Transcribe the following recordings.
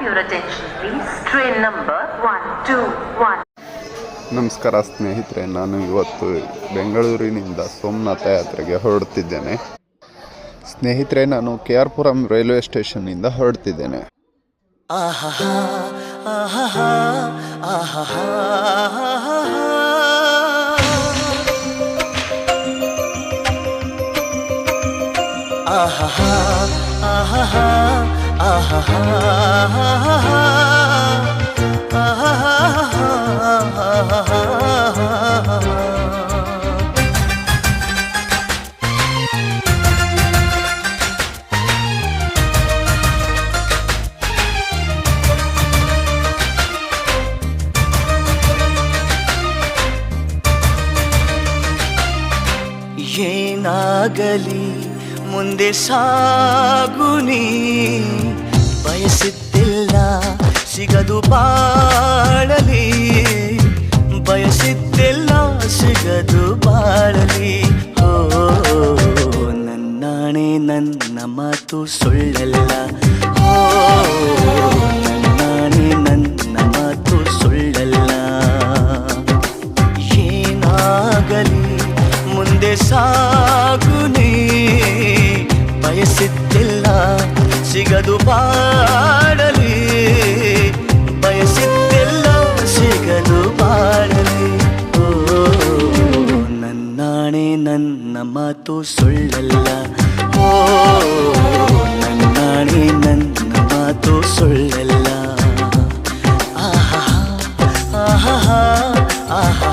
your attention please. Train number 121. ನಮಸ್ಕಾರ ಸ್ನೇಹಿತರೆ, ನಾನು ಇವತ್ತು ಬೆಂಗಳೂರಿನಿಂದ ಸೋಮನಾಥ ಯಾತ್ರೆಗೆ ಹೊರಡ್ತಿದ್ದೇನೆ. ಸ್ನೇಹಿತರೆ, ನಾನು KR ಪುರಂ ರೈಲ್ವೆ ಸ್ಟೇಷನ್ನಿಂದ ಹೊರಡ್ತಿದ್ದೇನೆ. ಏನಾಗಲಿ ಮುಂದೆ ಸಾಗುನಿ, ಬಯಸಿದ್ದಿಲ್ಲ ಸಿಗದು ಬಾಳಲಿ, ಬಯಸಿದ್ದಿಲ್ಲ ಸಿಗದು ಬಾಳಲಿ. ಓ ನನ್ನಾಣೆ ನನ್ನ ಮಾತು ಸುಳ್ಳಲ್ಲ, ಓ ನನ್ನಾಣೆ ನನ್ನ ಮಾತು ಸುಳ್ಳಲ್ಲ. ಏನಾಗಲಿ ಮುಂದೆ ಸಾಗುನಿ, ಬಯಸಿದ್ದಿಲ್ಲ ಸಿಗದು ಬಾಳಲಿ, ಬಯಸಿದ್ದಿಲ್ಲ ಸಿಗದು ಬಾಳಲಿ. ಓ ನನ್ನಾಣೆ ನನ್ನ ಮಾತು ಸುಳ್ಳಲ್ಲ, ಓ ನನ್ನಾಣೆ ನನ್ನ ಮಾತು ಸುಳ್ಳಲ್ಲ. ಆಹಾ ಆಹಾ ಆಹಾ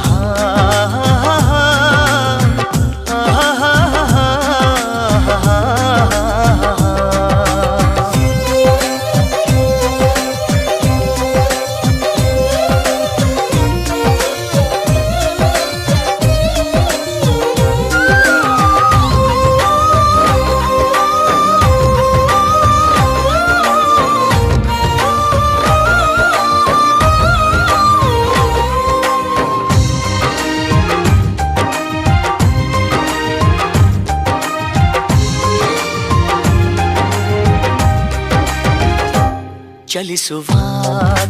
ಚಲಿಸುವ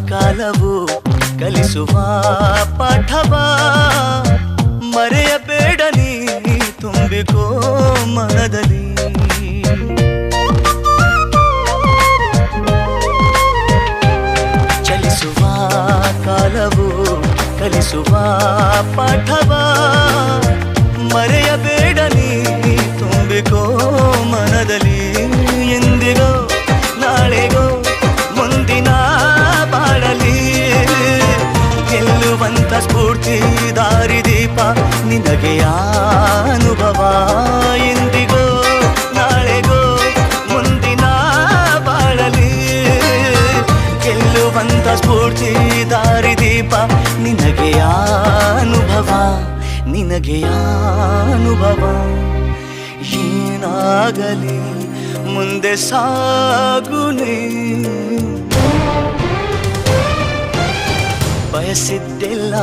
ಕಾಲವು ಕಲಿಸುವ ಪಾಠವ, ಮರೆಯಬೇಡ ನೀ ತುಂಬಿಕೋ ಮನದಲ್ಲಿ. ಚಲಿಸುವ ಕಾಲವು ಕಲಿಸುವ ಪಾಠವ, ಮರೆಯಬೇಡ ನೀ ತುಂಬಿಕೋ ಮನದಲ್ಲಿ. ಎಂದಿಗೋ ನಾಳೆಗೋ ಮುಂದಿನ ಬಾಳಲಿ, ಗೆಲ್ಲುವಂತ ಸ್ಫೂರ್ತಿ ದಾರಿದೀಪ ನಿನಗೆ ಅನುಭವ. ಎಂದಿಗೋ ನಾಳೆಗೋ ಮುಂದಿನ ಬಾಳಲಿ, ಗೆಲ್ಲುವಂತ ಸ್ಫೂರ್ತಿ ದಾರಿದೀಪ ನಿನಗೆ ಅನುಭವ, ನಿನಗೆ ಅನುಭವ. ಏನಾಗಲಿ ಮುಂದೆ ಸಾಗುನಿ, ಬಯಸಿದ್ದಿಲ್ಲ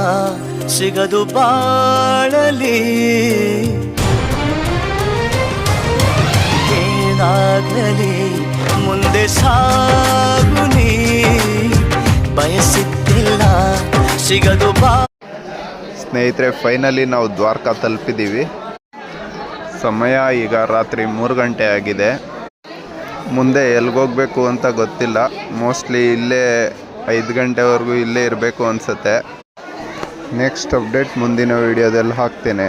ಸಿಗದು ಬಾಳಲಿ. ಏನಾಗಲಿ ಮುಂದೆ ಸಾಗುನಿ, ಬಯಸಿದ್ದಿಲ್ಲ ಸಿಗದು ಸ್ನೇಹಿತರೆ, ಫೈನಲಿ ನಾವು ದ್ವಾರಕಾ ತಲುಪಿದ್ದೀವಿ. ಸಮಯ ಈಗ ರಾತ್ರಿ 3 ಗಂಟೆ ಆಗಿದೆ. ಮುಂದೆ ಎಲ್ಲಿಗೋಗ್ಬೇಕು ಅಂತ ಗೊತ್ತಿಲ್ಲ. ಮೋಸ್ಟ್ಲಿ ಇಲ್ಲೇ 5 ಗಂಟೆವರೆಗೂ ಇಲ್ಲೇ ಇರಬೇಕು ಅನಿಸುತ್ತೆ. ನೆಕ್ಸ್ಟ್ ಅಪ್ಡೇಟ್ ಮುಂದಿನ ವೀಡಿಯೋದಲ್ಲಿ ಹಾಕ್ತೇನೆ.